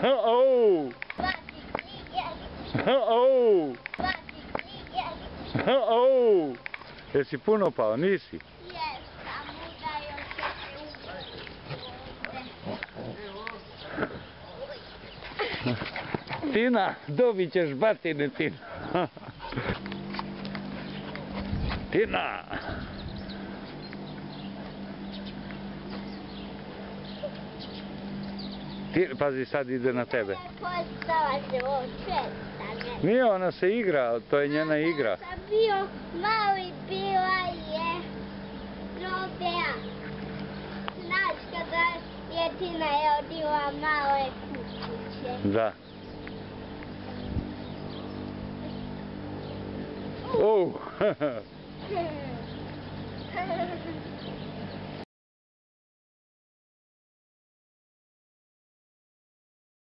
Oh! Oh! Oh! Jesi puno pao, nisi? Tina, dobit ćeš batine, Tina. Tina! Pazi, sad ide na tebe. Nije, ona se igra, to je njena igra. Sam bio mali, bila je Robea. Znaš kada je Tina rodila male kukuće. Da. Oh!